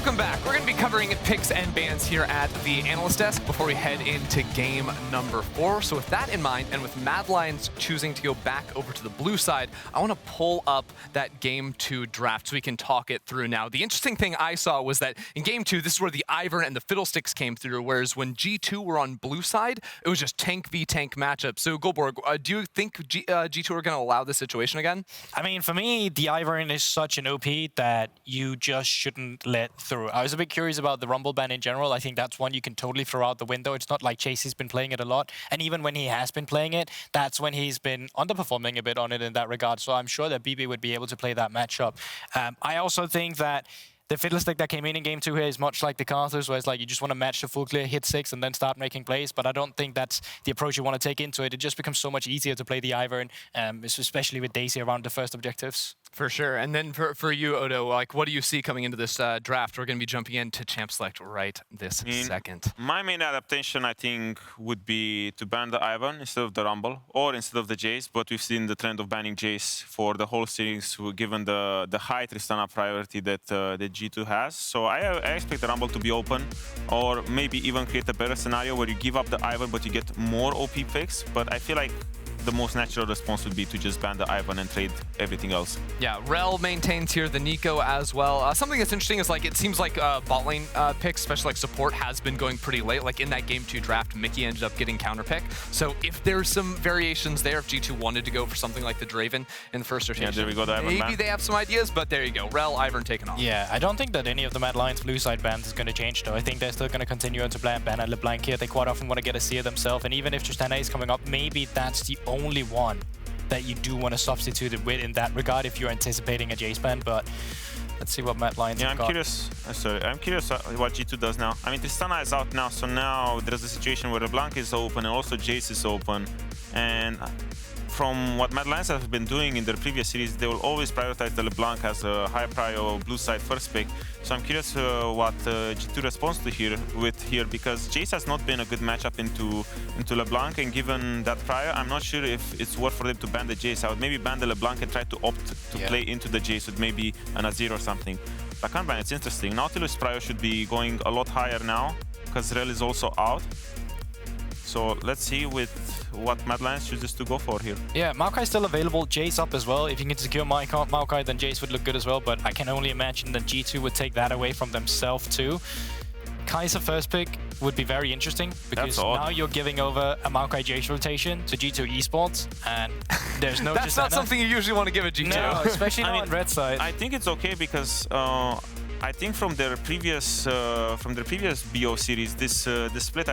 Welcome back. We're going to be covering picks and bans here at the analyst desk before we head into game number 4. So with that in mind, and with Mad Lions choosing to go back over to the blue side, I want to pull up that game 2 draft so we can talk it through now. The interesting thing I saw was that in game 2, this is where the Ivern and the Fiddlesticks came through, whereas when G2 were on blue side, it was just tank v tank matchup. So Goldborg, do you think G2 are going to allow this situation again? I mean, for me, the Ivern is such an OP that you just shouldn't let through. I was a bit curious about the Rumble ban in general. I think that's one you can totally throw out the window. It's not like Chasy's been playing it a lot. And even when he has been playing it, that's when he's been underperforming a bit on it in that regard. So I'm sure that BB would be able to play that matchup. I also think that the Fiddlestick that came in game 2 here is much like the Carzzy, where it's like you just want to match the full clear, hit 6, and then start making plays. But I don't think that's the approach you want to take into it. It just becomes so much easier to play the Ivern, especially with Daisy around the first objectives. For sure. And then for you, Odo, like, what do you see coming into this draft? We're going to be jumping into Champ Select right this second. My main adaptation, I think, would be to ban the Ivern instead of the Rumble, or instead of the Jace. But we've seen the trend of banning Jace for the whole series, given the high Tristana priority that G2 has. So I expect the Rumble to be open, or maybe even create a better scenario where you give up the Ivern, but you get more OP picks. But I feel like the most natural response would be to just ban the Ivern and trade everything else. Yeah, Rel maintains here the Nico as well. Something that's interesting is like it seems like bot lane picks, especially like support, has been going pretty late. Like in that game 2 draft, Mikyx ended up getting counter pick. So if there's some variations there, if G2 wanted to go for something like the Draven in the first rotation, yeah, there we go, the Ivern maybe ban. They have some ideas, but there you go. Rel, Ivern taken off. Yeah, I don't think that any of the Mad Lions blue side bans is going to change though. I think they're still going to continue to ban LeBlanc here. They quite often want to get a seer themselves, and even if Tristana is coming up, maybe that's the only one that you do want to substitute it with in that regard if you're anticipating a Jace ban, but let's see what Mad Lions have got. I'm curious what G2 does now. I mean, Tristana is out now, so now there's a situation where LeBlanc is open and also Jace is open. And from what Mad Lions have been doing in their previous series, they will always prioritize the LeBlanc as a high prio blue side first pick. So I'm curious what G2 responds to here because Jace has not been a good matchup into LeBlanc, and given that prior, I'm not sure if it's worth for them to ban the Jace. I would maybe ban the LeBlanc and try to opt to play into the Jace with maybe an Azir or something. Rakan ban, it's interesting. Nautilus prior should be going a lot higher now because Rel is also out. So let's see with what Mad Lions chooses to go for here. Yeah, Maokai still available, Jace up as well. If you can secure Maokai, then Jace would look good as well, but I can only imagine that G2 would take that away from themselves too. Kai'Sa first pick would be very interesting because now you're giving over a Maokai Jace rotation to G2 Esports, and there's no That's not something you usually want to give a G2. No, especially not on red side. I think it's okay because I think from their previous BO series, this split,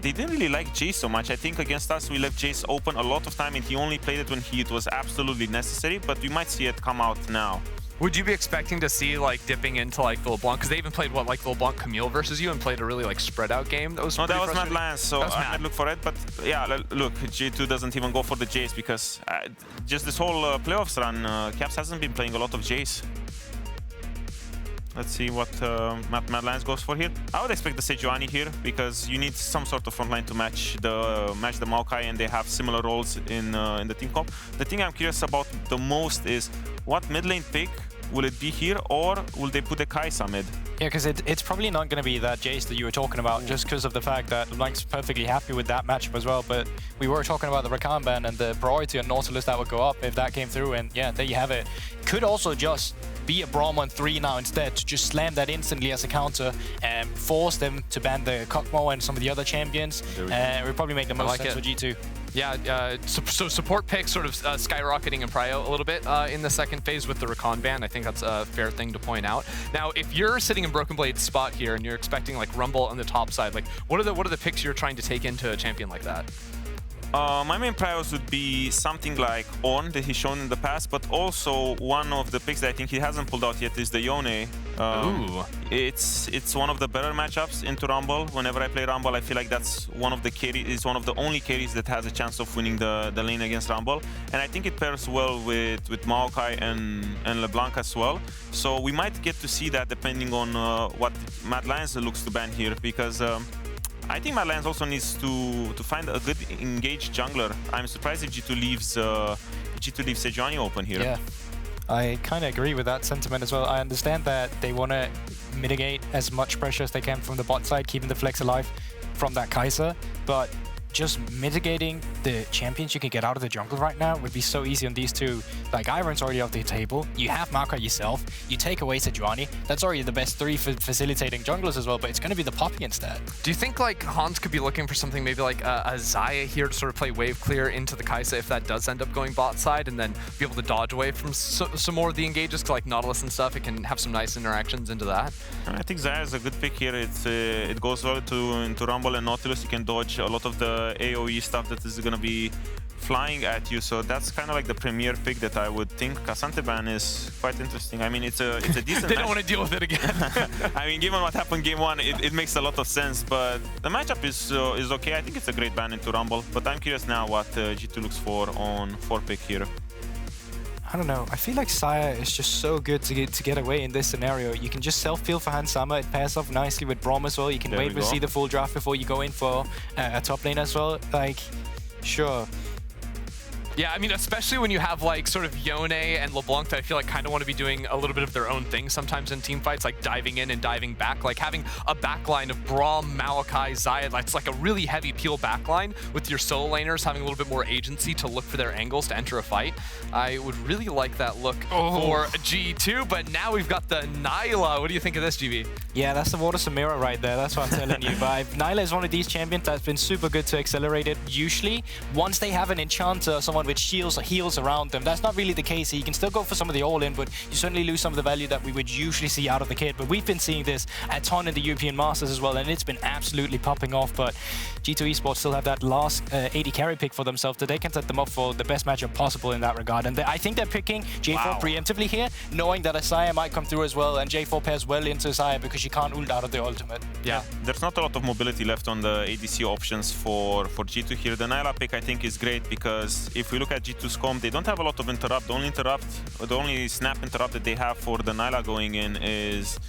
they didn't really like Jace so much. I think against us, we left Jace open a lot of time, and he only played it when it was absolutely necessary. But we might see it come out now. Would you be expecting to see like dipping into like the LeBlanc? Because they even played what, like the LeBlanc Camille versus you, and played a really like spread out game. That was no, that was Mad Lions, so I might look for it. But yeah, look, G2 doesn't even go for the Jace because just this whole playoffs run, Caps hasn't been playing a lot of Jace. Let's see what Mad Lions goes for here. I would expect the Sejuani here because you need some sort of front line to match the Maokai, and they have similar roles in the team comp. The thing I'm curious about the most is what mid lane pick. Will it be here, or will they put a Kai'Sa mid? Yeah, because it's probably not going to be that Jace that you were talking about, just because of the fact that LeBlanc's perfectly happy with that matchup as well. But we were talking about the Rakan ban and the priority on Nautilus that would go up if that came through, and yeah, there you have it. Could also just be a Braum on 3 now instead, to just slam that instantly as a counter and force them to ban the Kokmo and some of the other champions. It would probably make the most sense for G2. Yeah, so support picks sort of skyrocketing in prio a little bit in the second phase with the Rakan ban. I think that's a fair thing to point out. Now, if you're sitting in BrokenBlade's spot here and you're expecting like Rumble on the top side, like what are the picks you're trying to take into a champion like that? My main priors would be something like On that he's shown in the past, but also one of the picks that I think he hasn't pulled out yet is the Yone. It's one of the better matchups into Rumble. Whenever I play Rumble, I feel like that's one of the only carries that has a chance of winning the lane against Rumble. And I think it pairs well with Maokai and LeBlanc as well. So we might get to see that depending on what Mad Lions looks to ban here, because I think Mad Lions also needs to find a good engaged jungler. I'm surprised if G2 leaves Sejuani open here. Yeah, I kind of agree with that sentiment as well. I understand that they want to mitigate as much pressure as they can from the bot side, keeping the flex alive from that Kai'Sa, but just mitigating the champions you can get out of the jungle right now would be so easy on these two. Like, Ivern's already off the table, you have Maokai yourself, you take away Sejuani, that's already the best three for facilitating junglers as well, but it's going to be the Poppy instead. Do you think like Hans could be looking for something maybe like a Xayah here to sort of play wave clear into the Kai'Sa if that does end up going bot side, and then be able to dodge away from some more of the engages like Nautilus and stuff? It can have some nice interactions into that. I think Xayah is a good pick here. It goes well into Rumble and Nautilus. You can dodge a lot of the AoE stuff that is going to be flying at you, so that's kind of like the premier pick that I would think. K'Sante ban is quite interesting. I mean, it's a decent They don't want to deal with it again. I mean, given what happened game one, it makes a lot of sense, but the matchup is okay. I think it's a great ban into Rumble, but I'm curious now what G2 looks for on 4 pick here. I don't know. I feel like Xayah is just so good to get away in this scenario. You can just self-feel for Hans Sama. It pairs off nicely with Braum as well. You can wait to see the full draft before you go in for a top lane as well. Like, sure. Yeah, I mean, especially when you have like sort of Yone and LeBlanc that I feel like kind of want to be doing a little bit of their own thing sometimes in team fights, like diving in and diving back. Like having a backline of Braum, Maokai, Xayah, that's like a really heavy peel backline with your solo laners having a little bit more agency to look for their angles to enter a fight. I would really like that look for G2, but now we've got the Nilah. What do you think of this, GB? Yeah, that's the Water Samira right there. That's what I'm telling you. But Nilah is one of these champions that's been super good to accelerate it. Usually, once they have an enchanter, someone with shields or heals around them, that's not really the case. You can still go for some of the all-in, but you certainly lose some of the value that we would usually see out of the kit. But we've been seeing this a ton in the European Masters as well, and it's been absolutely popping off. But G2 Esports still have that last AD carry pick for themselves, that they can set them up for the best matchup possible in that regard. And I think they're picking J4 preemptively here, knowing that a Xayah might come through as well, and J4 pairs well into Xayah because you can't ult out of the ultimate. Yeah. There's not a lot of mobility left on the ADC options for G2 here. The Nilah pick, I think, is great because if we look at G2's comp, they don't have a lot of interrupt. The only snap interrupt that they have for the Nilah going in is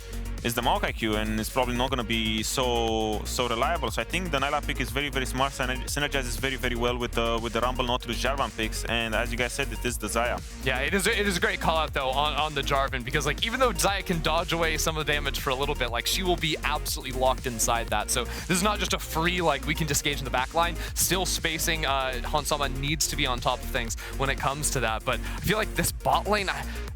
the Maokai Q, and it's probably not going to be so reliable. So I think the Nilah pick is very, very smart, synergizes very, very well with the Rumble, Nautilus, Jarvan picks, and as you guys said, it is the Xayah. Yeah, it is a great call out though on the Jarvan, because like even though Xayah can dodge away some of the damage for a little bit, like she will be absolutely locked inside that. So this is not just a free like we can disengage in the back line. Still spacing, Hans Sama needs to be on top of things when it comes to that. But I feel like this bot lane,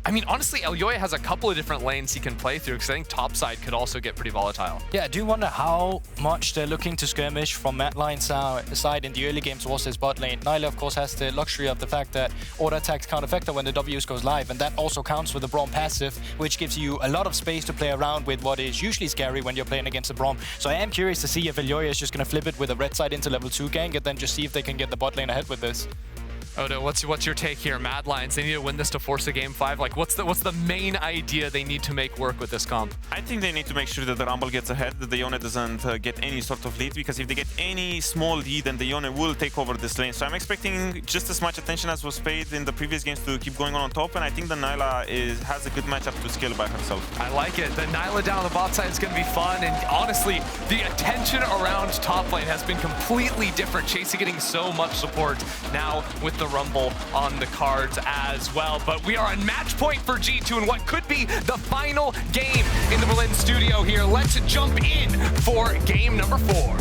I mean, honestly, Elyoya has a couple of different lanes he can play through, because I think top side could also get pretty volatile. Yeah, I do wonder how much they're looking to skirmish from Madline's side in the early game towards his bot lane. Nilah, of course, has the luxury of the fact that auto attacks can't affect her when the W's goes live, and that also counts with the Braum passive, which gives you a lot of space to play around with what is usually scary when you're playing against the Braum. So I am curious to see if Elyoya is just going to flip it with a red side into level 2 gank, and then just see if they can get the bot lane ahead with this. Odo, what's your take here? Mad Lions, they need to win this to force a game 5. Like, what's the main idea they need to make work with this comp? I think they need to make sure that the Rumble gets ahead, that the Yone doesn't get any sort of lead, because if they get any small lead, then the Yone will take over this lane. So I'm expecting just as much attention as was paid in the previous games to keep going on top, and I think the Nilah has a good matchup to scale by herself. I like it. The Nilah down on the bot side is going to be fun, and honestly, the attention around top lane has been completely different. Chasy getting so much support now with the Rumble on the cards as well. But we are on match point for G2 in what could be the final game in the Berlin studio here. Let's jump in for game number 4.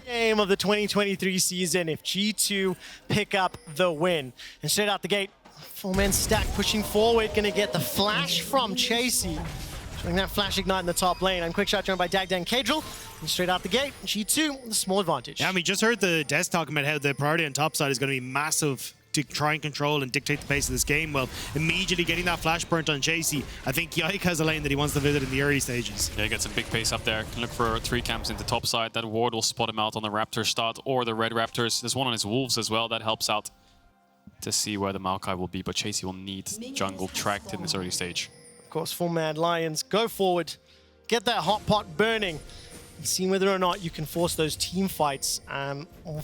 Game of the 2023 season if G2 pick up the win. And straight out the gate, 4-man stack pushing forward, gonna get the flash from Chasy. Showing that flash ignite in the top lane. I'm Quickshot joined by Dagda and Caedrel. And straight out the gate, G2 with a small advantage. Yeah, I mean, just heard the Des talking about how the priority on top side is going to be massive to try and control and dictate the pace of this game. Well, immediately getting that flash burnt on Chasy, I think Yike has a lane that he wants to visit in the early stages. Yeah, he gets a big pace up there. Can look for 3 camps into top side. That ward will spot him out on the Raptor start or the red Raptors. There's one on his Wolves as well. That helps out to see where the Maokai will be, but Chasy will need jungle tracked in this early stage. Of course, 4-man Lions go forward, get that hot pot burning, and see whether or not you can force those team fights.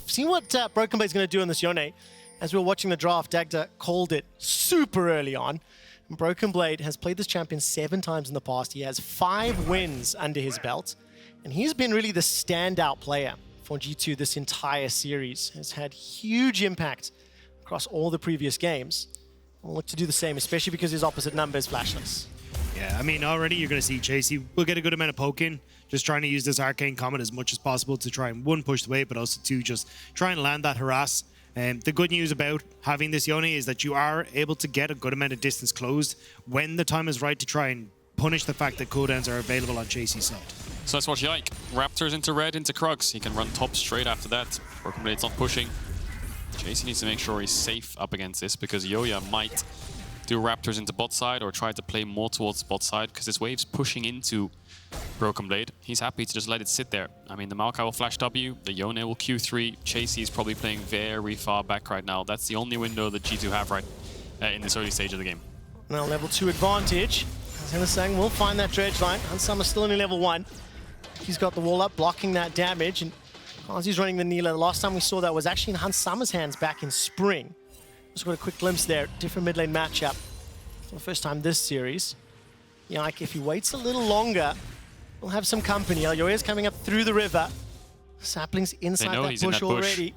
See what BrokenBlade is going to do in this Yone. As we were watching the draft, Dagda called it super early on. BrokenBlade has played this champion 7 times in the past. He has 5 wins under his belt, and he's been really the standout player for G2 this entire series. Has had huge impact across all the previous games. We'll look to do the same, especially because his opposite number is flashless. Yeah, I mean, already you're going to see Chasy will get a good amount of poking, just trying to use this Arcane Comet as much as possible to try and, 1, push the wave, but also 2, just try and land that harass. The good news about having this Yone is that you are able to get a good amount of distance closed when the time is right to try and punish the fact that cooldowns are available on Chasy's side. So let's watch Yike. Raptors into red, into Krugs. He can run top straight after that. BrokenBlade's not pushing. Chasy needs to make sure he's safe up against this because Elyoya might do Raptors into bot side or try to play more towards bot side because this wave's pushing into BrokenBlade. He's happy to just let it sit there. I mean, the Maokai will flash W, the Yone will Q3. Chasy is probably playing very far back right now. That's the only window that G2 have right in this early stage of the game. Now level 2 advantage. Hylissang will find that dredge line. Hansama's still only level 1. He's got the wall up, blocking that damage. And Carzzy's running the Nilah. The last time we saw that was actually in Hansama's hands back in spring. Just got a quick glimpse there. Different mid lane matchup for the first time this series. Yike, if he waits a little longer, we'll have some company. Elyoya's coming up through the river. Sapling's inside that bush already.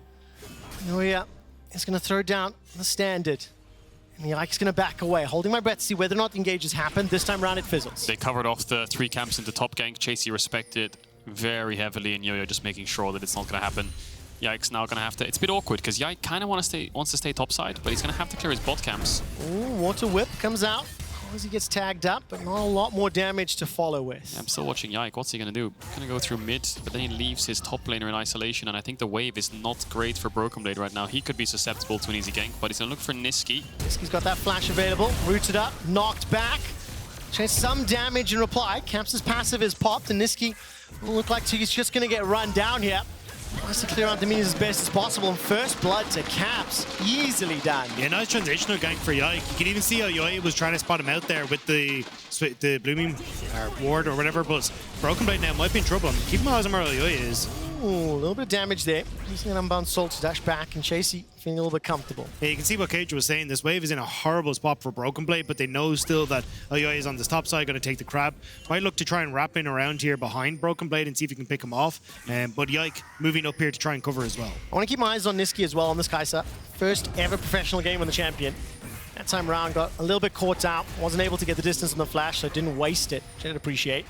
Elyoya is going to throw down the standard. And Yike's going to back away, holding my breath to see whether or not the engages happen. This time around, it fizzles. They covered off the 3 camps into top gank. Chasy respected very heavily, and Elyoya just making sure that it's not going to happen. Yike's now going to have to... It's a bit awkward, because Yike kind of wants to stay top side, but he's going to have to clear his bot camps. Ooh, Water Whip comes out. Carzzy gets tagged up, but not a lot more damage to follow with. Yeah, I'm still watching Yike. What's he going to do? Going to go through mid, but then he leaves his top laner in isolation, and I think the wave is not great for BrokenBlade right now. He could be susceptible to an easy gank, but he's going to look for Nisqy. Nisqy's got that flash available. Rooted up, knocked back. Chase some damage in reply. Camp's passive is popped, and Nisqy will look like he's just going to get run down here. Tries to clear out the minions as best as possible, and first blood to Caps, easily done. Yeah, nice transitional gank for Yike. You can even see how Elyoya was trying to spot him out there with the blooming ward or whatever, but BrokenBlade now might be in trouble. Keep my eyes on where Elyoya is. Ooh, a little bit of damage there. Using an unbound soul to dash back, and Chasy feeling a little bit comfortable. Yeah, you can see what Caedrel was saying. This wave is in a horrible spot for BrokenBlade, but they know still that Elyoya is on this top side, going to take the crab. Might look to try and wrap in around here behind BrokenBlade and see if he can pick him off. But Yike moving up here to try and cover as well. I want to keep my eyes on Nisqy as well on this Xayah. First ever professional game on the champion. That time around got a little bit caught out. Wasn't able to get the distance on the flash, so didn't waste it, which I did appreciate.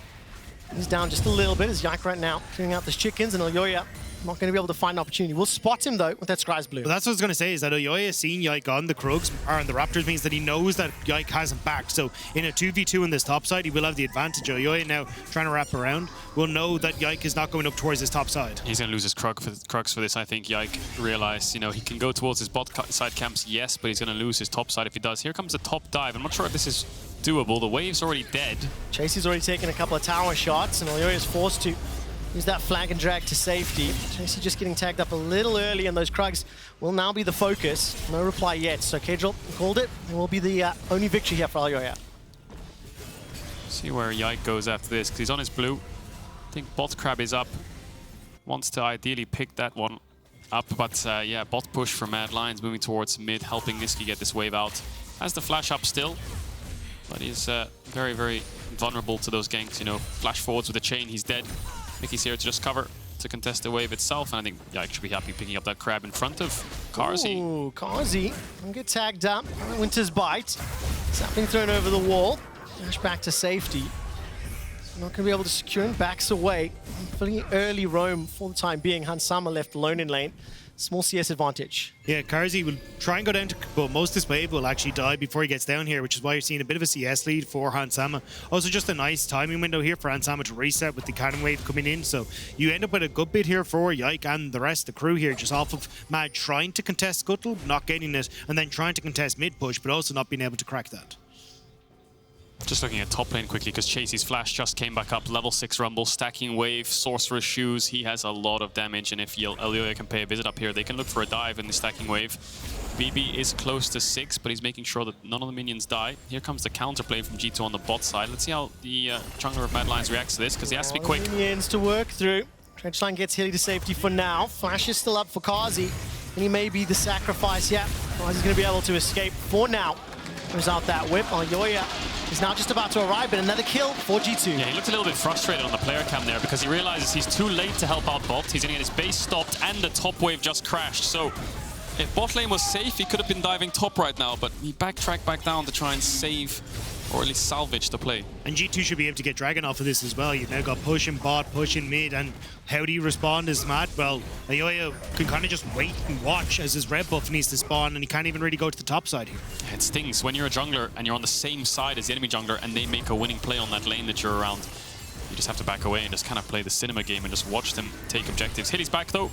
He's down just a little bit as Yike right now clearing out the chickens, and Elyoya not going to be able to find an opportunity. We'll spot him though with that Scry's Blue. But that's what I was going to say, is that Elyoya seeing Yike on the Krugs or on the Raptors means that he knows that Yike has him back. So in a 2v2 on this top side, he will have the advantage. Elyoya now trying to wrap around will know that Yike is not going up towards his top side. He's going to lose his Krugs for this, I think. Yike realized, you know, he can go towards his bot side camps, yes, but he's going to lose his top side if he does. Here comes the top dive. I'm not sure if this is doable. The wave's already dead. Chasy's already taken a couple of tower shots, and Elyoya's forced to use that flag and drag to safety. Chasy just getting tagged up a little early, and those Krugs will now be the focus. No reply yet, so Caedrel called it. It will be the only victory here for Elyoya. See where Yike goes after this, because he's on his blue. I think bot crab is up. Wants to ideally pick that one up, but yeah, bot push for Mad Lions moving towards mid, helping Nisqy get this wave out. Has the flash up still, but he's very vulnerable to those ganks. You know, flash forwards with a chain, he's dead. Mikyx here to just cover, to contest the wave itself, and I think Yike should be happy picking up that crab in front of Carzzy. Ooh, Carzzy will get tagged up. Winter's Bite. Sapling thrown over the wall. Dash back to safety. Not going to be able to secure him, backs away. Fully early roam for the time being. Hansama left alone in lane. Small CS advantage. Yeah, Carzzy will try and go down to, but most of this wave will actually die before he gets down here, which is why you're seeing a bit of a CS lead for Hansama. Also, just a nice timing window here for Hansama to reset with the cannon wave coming in. So you end up with a good bit here for Yike and the rest of the crew here, just off of Mad trying to contest Scuttle, not getting it, and then trying to contest mid push, but also not being able to crack that. Just looking at top lane quickly, because Chasy's flash just came back up. Level 6 Rumble, stacking wave, Sorcerer's Shoes. He has a lot of damage, and if Elyoya can pay a visit up here, they can look for a dive in the stacking wave. BB is close to 6, but he's making sure that none of the minions die. Here comes the counterplay from G2 on the bot side. Let's see how the jungler of Mad Lions reacts to this, because he has to be quick. Minions to work through. Trenchline gets Hilly to safety for now. Flash is still up for Carzzy, and he may be the sacrifice. Yeah, Carzzy's going to be able to escape for now. Throws out that whip. Elyoya is now just about to arrive, but another kill for G2. Yeah, he looked a little bit frustrated on the player cam there because he realizes he's too late to help out bot. He's going to get his base stopped and the top wave just crashed. So if bot lane was safe, he could have been diving top right now, but he backtracked back down to try and save or at least salvage the play. And G2 should be able to get Dragon off of this as well. You've now got pushing bot, pushing mid, and how do you respond as mad? Well, Elyoya can kind of just wait and watch as his red buff needs to spawn, and he can't even really go to the top side here. It stings when you're a jungler and you're on the same side as the enemy jungler and they make a winning play on that lane that you're around. You just have to back away and just kind of play the cinema game and just watch them take objectives. Hilly's back though.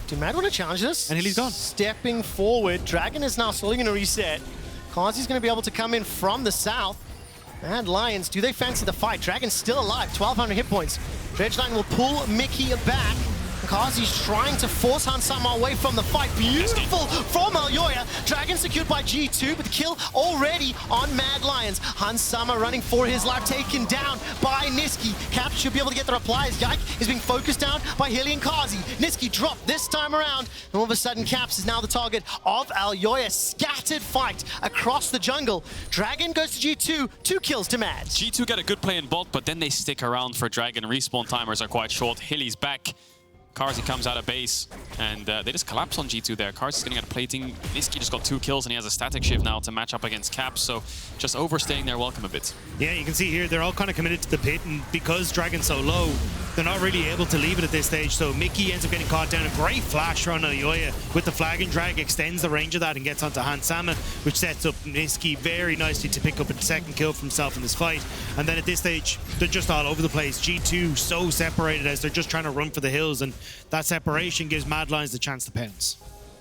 Do Mad want to challenge this? And Hilly's gone. Stepping forward. Dragon is now slowly going to reset. Carzzy's going to be able to come in from the south. And Lions, do they fancy the fight? Dragon's still alive, 1,200 hit points. Dredgeline will pull Mikyx back. Carzzy's trying to force Hansama away from the fight. Beautiful from Elyoya. Dragon secured by G2, but the kill already on Mad Lions. Hansama running for his life, taken down by Nisqy. Caps should be able to get the replies. Yike is being focused down by Hilly and Carzzy. Nisqy dropped this time around, and all of a sudden Caps is now the target of Elyoya. Scattered fight across the jungle. Dragon goes to G2, 2 kills to Mad. G2 get a good play in bot, but then they stick around for Dragon. Respawn timers are quite short. Hilly's back. Carzzy comes out of base, and they just collapse on G2 there. Carzzy's getting out of plating. Nisqy just got 2 kills, and he has a static shift now to match up against Caps, so just overstaying their welcome a bit. Yeah, you can see here, they're all kind of committed to the pit, and because Dragon's so low, they're not really able to leave it at this stage, so Mikyx ends up getting caught down. A great flash on Elyoya with the flag and drag, extends the range of that and gets onto Hansama, which sets up Nisqy very nicely to pick up a second kill for himself in this fight. And then at this stage, they're just all over the place. G2 so separated as they're just trying to run for the hills, and that separation gives Mad Lions the chance to pounce.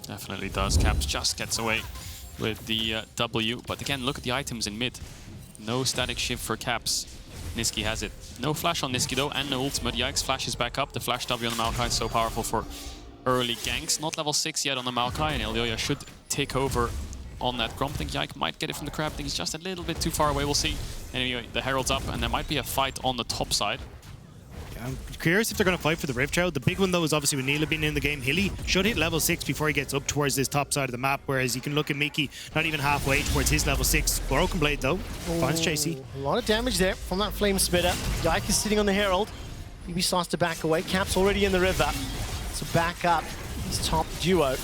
Definitely does. Caps just gets away with the W, but again, look at the items in mid. No static shift for Caps. Nisqy has it. No flash on Nisqy though, and no ultimate. Yikes flashes back up. The flash W on the Maokai is so powerful for early ganks. Not level 6 yet on the Maokai, and Elyoya should take over on that Braum. I think Yike might get it from the crab. I think he's just a little bit too far away. We'll see. Anyway, the Herald's up, and there might be a fight on the top side. I'm curious if they're going to fight for the Rift Child. The big one, though, is obviously with Nilah being in the game. Hilly should hit level 6 before he gets up towards this top side of the map, whereas you can look at Mikyx not even halfway towards his level 6. BrokenBlade, though, finds Chasy. A lot of damage there from that Flame Spitter. Yike is sitting on the Herald. He starts to back away. Cap's already in the river. So back up his top duo.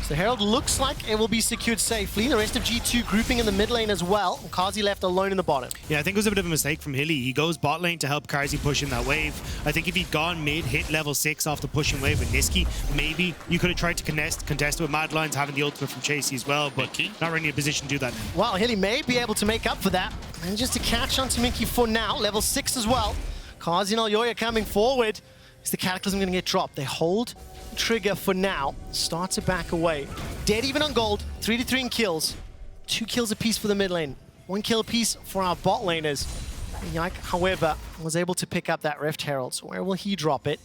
So the Herald looks like it will be secured safely. The rest of G2 grouping in the mid lane as well. And Carzzy left alone in the bottom. Yeah, I think it was a bit of a mistake from Hilly. He goes bot lane to help Carzzy push in that wave. I think if he'd gone mid, hit level 6 off the pushing wave with Nisqy, maybe you could have tried to contest with Mad Lions having the ultimate from Chasy as well, but not really in a position to do that now. Well, Hilly may be able to make up for that. And just to catch onto Mikyx for now, level 6 as well. Carzzy and Elyoya coming forward. Is the Cataclysm going to get dropped? They hold trigger for now. Start to back away. Dead even on gold. 3 to 3 in kills. 2 kills apiece for the mid lane. 1 kill apiece for our bot laners. Yike, however, was able to pick up that Rift Herald. So where will he drop it?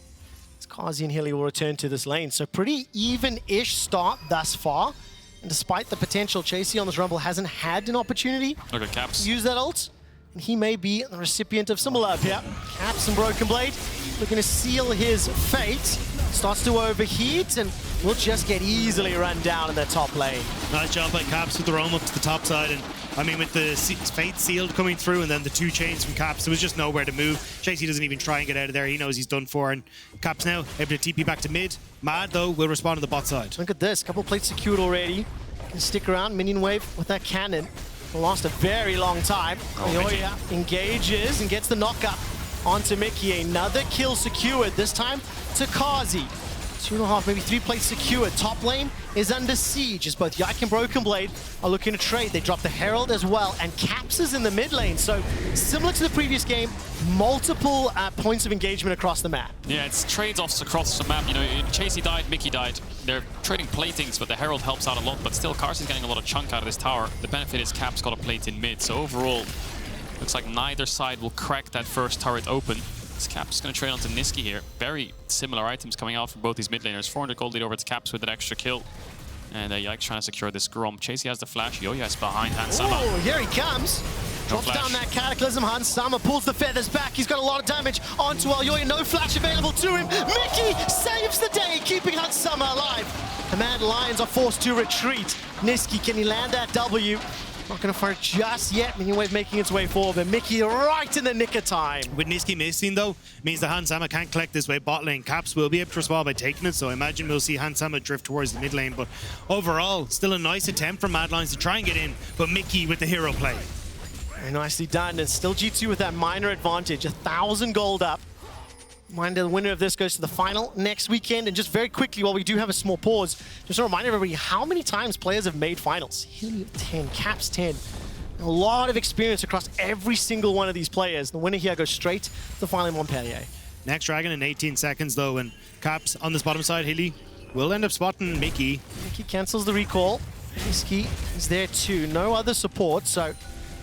As Carzzy and Hilly will return to this lane. So pretty even-ish start thus far. And despite the potential, Chasy on this rumble hasn't had an opportunity Look at Caps. to use that ult. And he may be the recipient of some love here. Caps and BrokenBlade looking to seal his fate. Starts to overheat and will just get easily run down in the top lane. Nice job by Caps with the roam up to the top side. And I mean, with the fate sealed coming through and then the 2 chains from Caps, there was just nowhere to move. Chasy doesn't even try and get out of there. He knows he's done for. And Caps now able to TP back to mid. Mad, though, will respond to the bot side. Look at this. Couple plates secured already. Can stick around. Minion wave with that cannon. Lost a very long time. Elyoya engages and gets the knockup onto Mikyx. Another kill secured, this time to Carzzy. 2.5, maybe 3 plates secured. Top lane is under siege as both Yike and BrokenBlade are looking to trade. They drop the Herald as well, and Caps is in the mid lane. So similar to the previous game, multiple points of engagement across the map. Yeah, it's trades-offs across the map. You know, Chasy died, Mikyx died. They're trading platings, but the Herald helps out a lot. But still, Carzzy's getting a lot of chunk out of this tower. The benefit is Caps got a plate in mid. So overall, looks like neither side will crack that first turret open. Caps going to trade onto Nisqy here. Very similar items coming out from both these mid laners. 400 gold lead over to Caps with an extra kill. And Yike trying to secure this Braum. Chasy has the flash. Elyoya is behind Hansama. Oh, here he comes. Drops down that Cataclysm. Hansama pulls the feathers back. He's got a lot of damage onto Elyoya. No flash available to him. Mikyx saves the day, keeping Hansama alive. The Mad Lions are forced to retreat. Nisqy, can he land that W? Not going to fire just yet. Minion Wave making its way forward, but Mikyx right in the nick of time. With Nisqy missing though, means that Hansama can't collect this way bot lane. Caps will be able to respond by taking it, so I imagine we'll see Hansama drift towards the mid lane. But overall, still a nice attempt from Mad Lions to try and get in, but Mikyx with the hero play. Very nicely done, and still G2 with that minor advantage. 1,000 gold up. Mind the winner of this goes to the final next weekend. And just very quickly, while we do have a small pause, just to remind everybody how many times players have made finals. Helium 10, Caps 10. A lot of experience across every single one of these players. The winner here goes straight to the final in Montpellier. Next Dragon in 18 seconds though, and Caps on this bottom side, Hilly will end up spotting Mikyx. Mikyx cancels the recall. Nisqy is there too. No other support, so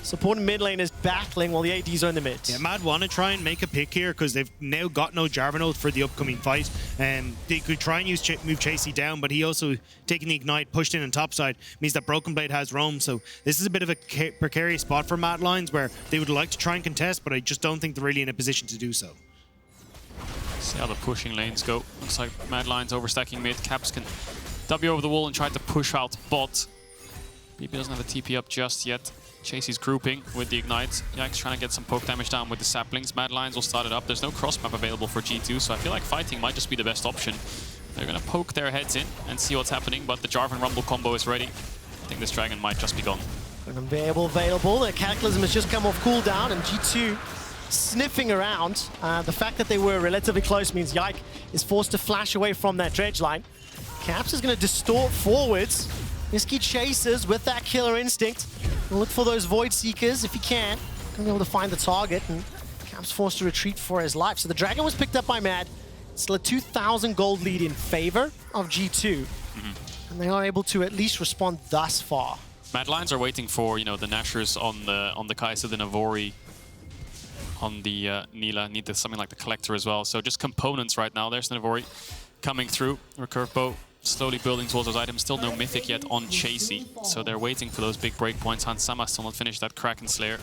support in mid lane is battling while the ADs are in the mid. Yeah, Mad want to try and make a pick here because they've now got no Jarvan ult for the upcoming fight. They could try and move Chasy down, but he also, taking the Ignite, pushed in on top side, means that BrokenBlade has roam. So this is a bit of a precarious spot for Mad Lions where they would like to try and contest, but I just don't think they're really in a position to do so. See how the pushing lanes go. Looks like Mad Lions overstacking mid. Caps can W over the wall and try to push out bot. BB doesn't have a TP up just yet. Chasy's grouping with the Ignite. Yike's trying to get some poke damage down with the saplings. Mad Lions will start it up. There's no cross map available for G2, so I feel like fighting might just be the best option. They're going to poke their heads in and see what's happening, but the Jarvan Rumble combo is ready. I think this Dragon might just be gone. Unavailable, available. The Cataclysm has just come off cooldown, and G2 sniffing around. The fact that they were relatively close means Yike is forced to flash away from that dredge line. Caps is going to distort forwards. Nisqy chases with that killer instinct. Look for those Void Seekers if he can. Gonna be able to find the target, and Caps forced to retreat for his life. So the Dragon was picked up by Mad. Still a 2,000 gold lead in favor of G2. And they are able to at least respond thus far. Mad Lions are waiting for, you know, the Nashers on the Kai'Sa, the Navori, on the Nilah. Need something like the Collector as well. So just components right now. There's the Navori coming through. Recurve Bow slowly building towards those items. Still no Mythic yet on Chasy. So they're waiting for those big breakpoints. Hansama still not finished that Kraken Slayer.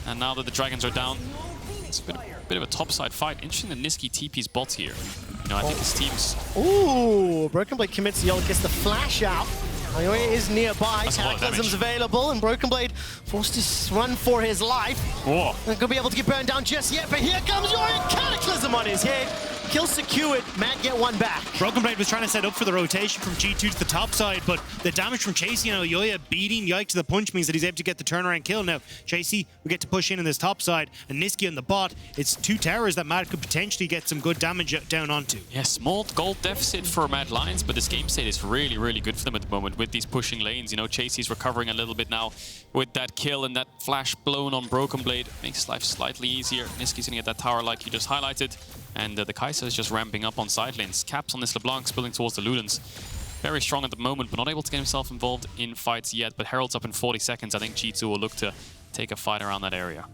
And now that the Dragons are down, it's a bit of a topside fight. Interesting that Nisqy TP's bot here. You know, I think his team's... Ooh, BrokenBlade commits the ult, gets the flash out. Elyoya is nearby, Cataclysm's available, and BrokenBlade forced to run for his life. Whoa. Not going to be able to get burned down just yet, but here comes Elyoya, Cataclysm on his head. Kill secured, Matt get one back. BrokenBlade was trying to set up for the rotation from G2 to the top side, but the damage from Chasy and Elyoya beating Yike to the punch means that he's able to get the turnaround kill. Now, Chasy will get to push in this top side, and Nisqy on the bot. It's two towers that Matt could potentially get some good damage down onto. Yeah, small gold deficit for Mad Lions, but this game state is really, really good for them at the moment with these pushing lanes. You know, Chasy's recovering a little bit now with that kill, and that flash blown on BrokenBlade makes life slightly easier. Nisqy's gonna get that tower like you just highlighted, and the Kai'Sa is just ramping up on side lanes. Caps on this LeBlanc spilling towards the Ludens. Very strong at the moment, but not able to get himself involved in fights yet. But Herald's up in 40 seconds. I think G2 will look to take a fight around that area.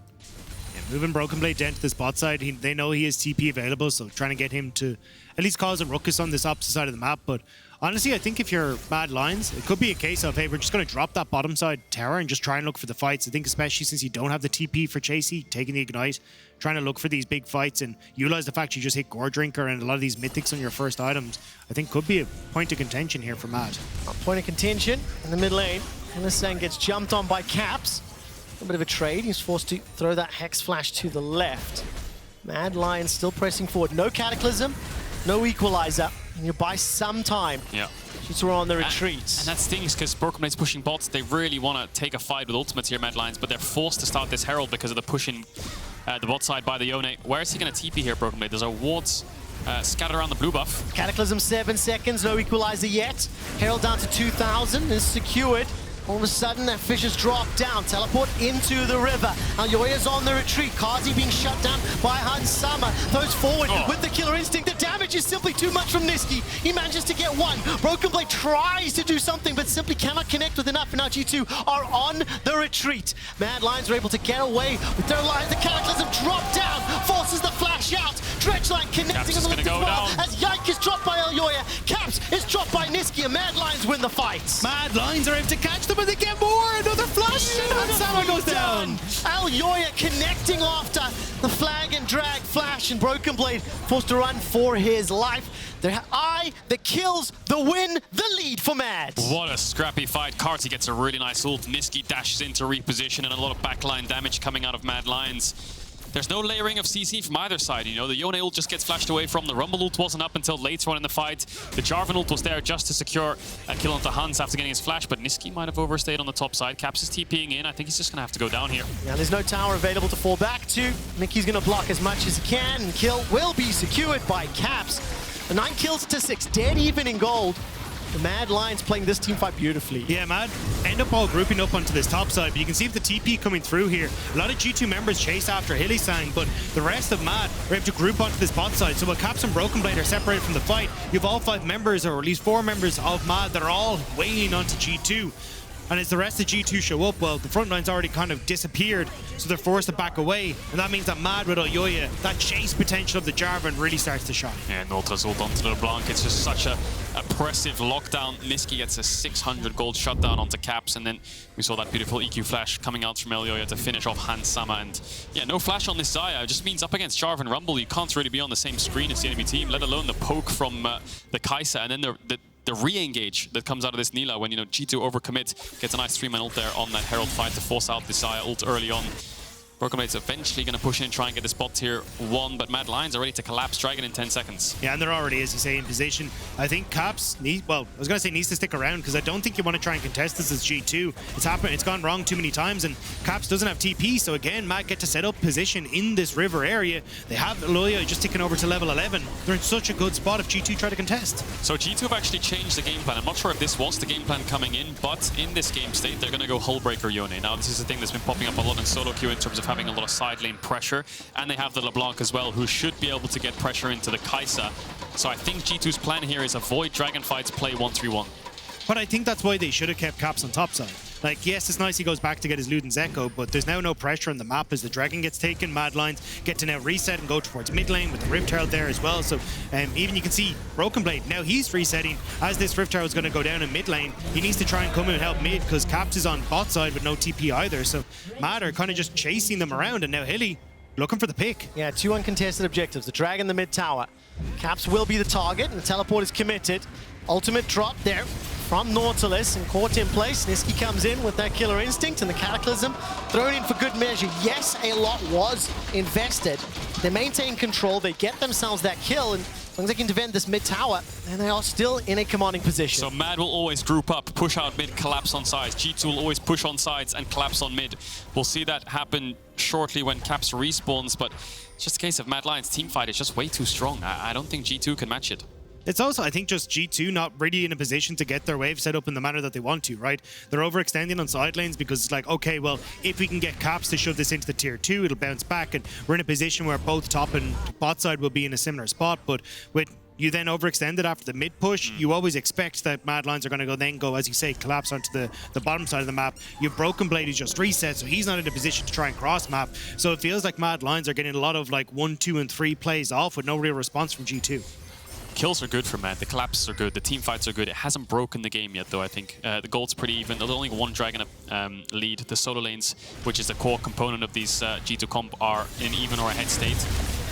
Yeah, moving BrokenBlade down to this bot side, they know he has TP available, so trying to get him to at least cause a ruckus on this opposite side of the map. But honestly, I think if you're Mad Lions, it could be a case of, hey, we're just going to drop that bottom side tower and just try and look for the fights. I think especially since you don't have the TP for Chasy, taking the Ignite, trying to look for these big fights and utilize the fact you just hit Gore Drinker and a lot of these mythics on your first items, I think could be a point of contention here for Mad. A point of contention in the mid lane. Hylissang gets jumped on by Caps. A bit of a trade. He's forced to throw that Hex Flash to the left. Mad Lions still pressing forward. No Cataclysm, no Equalizer. And you buy some time. Yeah. G2 are on the retreat. And that stings because BrokenBlade's pushing bots. They really want to take a fight with ultimates here, Mad Lions, but they're forced to start this Herald because of the pushing the bot side by the Yone. Where is he going to TP here, BrokenBlade? There's a wards scattered around the blue buff. Cataclysm 7 seconds, no Equalizer yet. Herald down to 2,000 is secured. All of a sudden, that fish has dropped down. Teleport into the river. Elyoya's on the retreat. Carzzy being shut down by Hansama. Throws forward with the killer instinct. The damage is simply too much from Nisqy. He manages to get one. BrokenBlade tries to do something, but simply cannot connect with enough. And now G2 are on the retreat. Mad Lions are able to get away with their lines. The Cataclysm dropped down. Forces the flash out. Dredge line connecting on the left as well. As Yike is dropped by Elyoya. Caps is dropped by Nisqy. And Mad Lions win the fight. Mad Lions are able to catch them, but they get more. Another flash, and Hansama goes down. Elyoya connecting after the flag and drag flash possession. BrokenBlade forced to run for his life. The eye that kills the win, the lead for Mad. What a scrappy fight. Carzzy gets a really nice ult. Nisqy dashes into reposition and a lot of backline damage coming out of Mad Lions. There's no layering of CC from either side, you know. The Yone ult just gets flashed away from. The Rumble ult wasn't up until later on in the fight. The Jarvan ult was there just to secure a kill onto Hans after getting his flash, but Nisqy might have overstayed on the top side. Caps is TPing in. I think he's just going to have to go down here. Yeah, there's no tower available to fall back to. Mikyx's going to block as much as he can, and kill will be secured by Caps. 9 kills to 6, dead even in gold. The Mad Lions playing this team fight beautifully. Yeah, Mad end up all grouping up onto this top side, but you can see the TP coming through here. A lot of G2 members chase after Hylissang, but the rest of Mad are able to group onto this bot side. So while Caps and BrokenBlade are separated from the fight, you have all 5 members, or at least 4 members of Mad that are all wailing onto G2. And as the rest of G2 show up, well, the front line's already kind of disappeared, so they're forced to back away. And that means that Mad with Elyoya, that chase potential of the Jarvan really starts to shine. Yeah, Nautilus ult onto the LeBlanc. It's just such a oppressive lockdown. Nisqy gets a 600 gold shutdown onto Caps, and then we saw that beautiful EQ flash coming out from Elyoya to finish off Hylissang. And yeah, no flash on this Xayah. It just means up against Jarvan Rumble, you can't really be on the same screen as the enemy team, let alone the poke from the Xayah, and then the re-engage that comes out of this Nilah when, you know, G2 overcommit, gets a nice 3-man ult there on that Herald fight to force out the Xayah ult early on. BrokenBlade's eventually going to push in and try and get this bot tier 1, but Mad Lions are ready to collapse Dragon in 10 seconds. Yeah, and they're already, as you say, in position. I think Caps needs to stick around, because I don't think you want to try and contest this as G2. It's happened, it's gone wrong too many times, and Caps doesn't have TP, so again, Mad get to set up position in this river area. They have Elyoya just ticking over to level 11. They're in such a good spot if G2 try to contest. So G2 have actually changed the game plan. I'm not sure if this was the game plan coming in, but in this game state, they're going to go Hullbreaker Yone. Now, this is a thing that's been popping up a lot in solo queue in terms of having a lot of side lane pressure, and they have the LeBlanc as well, who should be able to get pressure into the Xayah. So I think G2's plan here is avoid dragon fights, play 1-3-1. But I think that's why they should have kept Caps on top side. Like, yes, it's nice he goes back to get his Luden's Echo, but there's now no pressure on the map as the Dragon gets taken. Mad Lions get to now reset and go towards mid lane with the Rift Herald there as well. So even you can see BrokenBlade, now he's resetting. As this Rift Herald is going to go down in mid lane, he needs to try and come in and help mid, because Caps is on bot side with no TP either. So Mad are kind of just chasing them around, and now Hilly looking for the pick. Yeah, 2 uncontested objectives. The Dragon, the mid tower. Caps will be the target, and the teleport is committed. Ultimate drop there from Nautilus and caught in place. Nisqy comes in with that killer instinct, and the Cataclysm thrown in for good measure. Yes, a lot was invested. They maintain control, they get themselves that kill, and as long as they can defend this mid tower, and they are still in a commanding position. So Mad will always group up, push out mid, collapse on sides. G2 will always push on sides and collapse on mid. We'll see that happen shortly when Caps respawns, but it's just a case of Mad Lions' team fight is just way too strong. I don't think G2 can match it. It's also, I think, just G2 not really in a position to get their wave set up in the manner that they want to, right? They're overextending on side lanes because it's like, okay, well, if we can get Caps to shove this into the tier 2, it'll bounce back, and we're in a position where both top and bot side will be in a similar spot. But with you then overextended after the mid push, you always expect that Mad Lions are going to go, as you say, collapse onto the bottom side of the map. You've BrokenBlade who's just reset, so he's not in a position to try and cross map. So it feels like Mad Lions are getting a lot of like 1, 2, and 3 plays off with no real response from G2. Kills are good for Mad, the collapses are good, the team fights are good. It hasn't broken the game yet, though, I think. The gold's pretty even. There's only one Dragon lead. The solo lanes, which is the core component of these G2 comp, are in even or ahead state.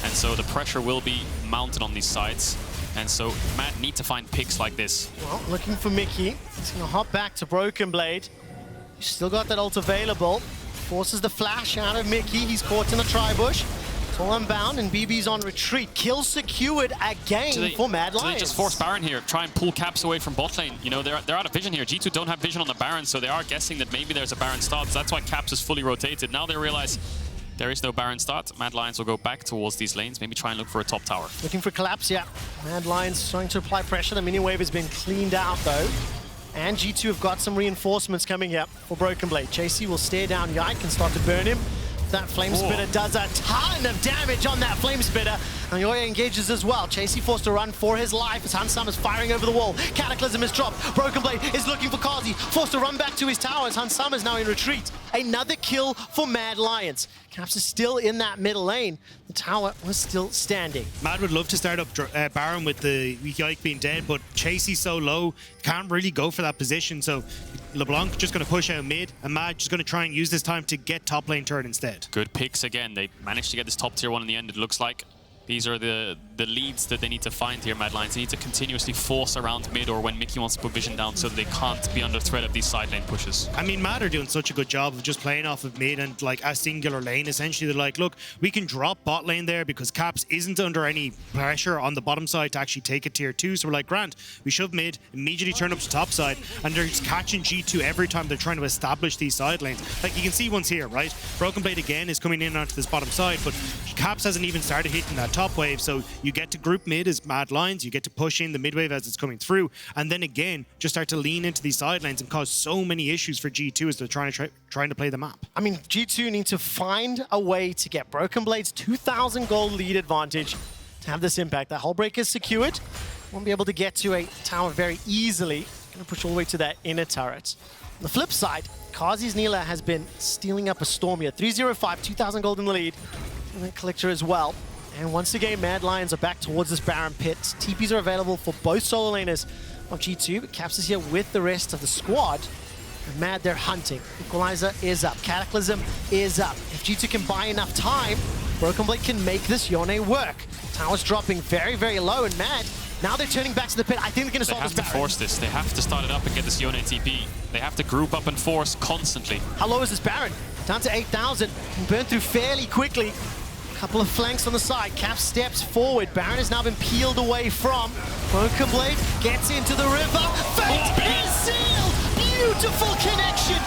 And so the pressure will be mounted on these sides. And so Mad need to find picks like this. Well, looking for Mikyx. He's going to hop back to BrokenBlade. He's still got that ult available. Forces the flash out of Mikyx. He's caught in the tri-bush. It's all unbound, and BB's on retreat. Kill secured again for Mad Lions. So they just force Baron here, try and pull Caps away from bot lane. You know, they're out of vision here. G2 don't have vision on the Baron, so they are guessing that maybe there's a Baron start. So that's why Caps is fully rotated. Now they realize there is no Baron start. Mad Lions will go back towards these lanes, maybe try and look for a top tower. Looking for collapse, yeah. Mad Lions trying to apply pressure. The mini wave has been cleaned out, though. And G2 have got some reinforcements coming up for BrokenBlade. Chasy will stare down Yike and start to burn him. That Flame Spitter does a ton of damage on that Flame Spitter. And Elyoya engages as well. Chasy forced to run for his life as Hylissang is firing over the wall. Cataclysm is dropped. BrokenBlade is looking for Carzzy. Forced to run back to his tower as Hylissang is now in retreat. Another kill for Mad Lions. Caps is still in that middle lane. The tower was still standing. Mad would love to start up Baron with the Yike being dead, but Chasy's so low, can't really go for that position. So LeBlanc just going to push out mid, and Mad just going to try and use this time to get top lane turret instead. Good picks again. They managed to get this top tier 1 in the end, it looks like. These are the leads that they need to find here, Mad Lions. They need to continuously force around mid or when Mikyx wants to put vision down so that they can't be under threat of these side lane pushes. I mean, Mad are doing such a good job of just playing off of mid and like a singular lane. Essentially, they're like, look, we can drop bot lane there because Caps isn't under any pressure on the bottom side to actually take a tier 2. So we're like, Grant, we shove mid, immediately turn up to top side, and they're just catching G2 every time they're trying to establish these side lanes. Like you can see once here, right? BrokenBlade again is coming in onto this bottom side, but Caps hasn't even started hitting that top wave. So you get to group mid as Mad Lions, you get to push in the mid wave as it's coming through, and then again just start to lean into these side lanes and cause so many issues for G2 as they're trying to play the map. I mean, G2 need to find a way to get BrokenBlade's 2,000 gold lead advantage to have this impact. That hull break is secured. Won't be able to get to a tower very easily. Gonna push all the way to that inner turret. On the flip side, Carzzy's Nilah has been stealing up a storm here. 305, 2,000 gold in the lead. And then Collector as well. And once again, Mad Lions are back towards this Baron pit. TPs are available for both solo laners of G2, but Caps is here with the rest of the squad. And Mad, they're hunting. Equalizer is up. Cataclysm is up. If G2 can buy enough time, BrokenBlade can make this Yone work. Tower's dropping very, very low, and Mad, now they're turning back to the pit. I think they're going to solve this Baron. They have to force this. They have to start it up and get this Yone TP. They have to group up and force constantly. How low is this Baron? Down to 8,000. Burn through fairly quickly. Couple of flanks on the side. Cap steps forward. Baron has now been peeled away from. BrokenBlade gets into the river. Fate is sealed! Beautiful connection!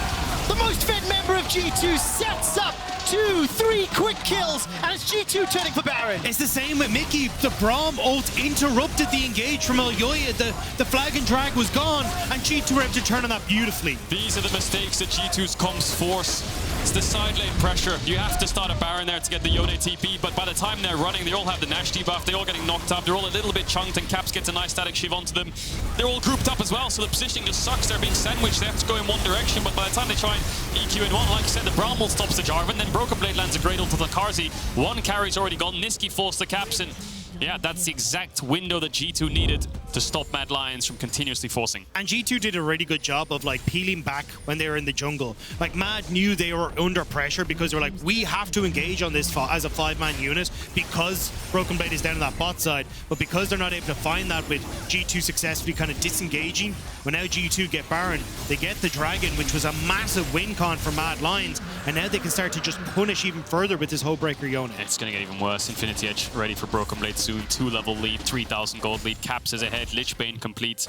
The most fed member of G2 sets up 2-3 quick kills, and it's G2 turning for Baron. It's the same with Mikyx. The Braum ult interrupted the engage from Elyoya. The flag and drag was gone, and G2 were able to turn on that beautifully. These are the mistakes that G2's comms force. It's the side lane pressure. You have to start a Baron there to get the Yone TP, but by the time they're running, they all have the Nash debuff, they're all getting knocked up, they're all a little bit chunked, and Caps gets a nice static shiv onto them. They're all grouped up as well, so the positioning just sucks. They're being sandwiched, they have to go in one direction, but by the time they try and EQ in one, like I said, the Braum ult stops the Jarvan, then BrokenBlade lands a great ult to the Carzzy. One carry's already gone, Nisqy forced the Caps, and yeah, that's the exact window that G2 needed to stop Mad Lions from continuously forcing. And G2 did a really good job of like peeling back when they were in the jungle. Like Mad knew they were under pressure because they were like, we have to engage on this as a 5-man unit because BrokenBlade is down on that bot side. But because they're not able to find that with G2 successfully kind of disengaging, when now G2 get Baron, they get the Dragon, which was a massive win con for Mad Lions. And now they can start to just punish even further with this Hullbreaker Yone. It's going to get even worse. Infinity Edge ready for BrokenBlade soon. 2-level lead, 3,000 gold lead. Caps is ahead, Lichbane complete.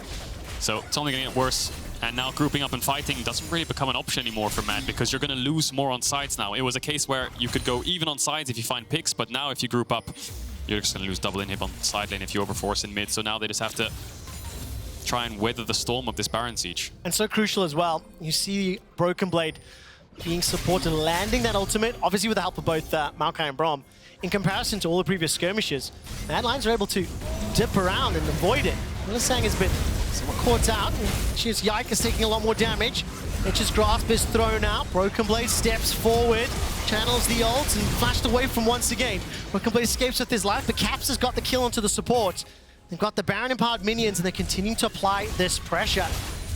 So it's only going to get worse. And now grouping up and fighting doesn't really become an option anymore for Mad because you're going to lose more on sides now. It was a case where you could go even on sides if you find picks, but now if you group up, you're just going to lose double inhib on side lane if you overforce in mid. So now they just have to try and weather the storm of this Baron siege. And so crucial as well, you see BrokenBlade being supported, landing that ultimate, obviously with the help of both Maokai and Braum. In comparison to all the previous skirmishes, Mad Lions are able to dip around and avoid it. Hylissang has been somewhat caught out. Yike is taking a lot more damage. Etch's Grasp is thrown out. BrokenBlade steps forward, channels the ult, and flashed away from once again. BrokenBlade escapes with his life, but Caps has got the kill onto the support. They've got the Baron-empowered minions, and they're continuing to apply this pressure,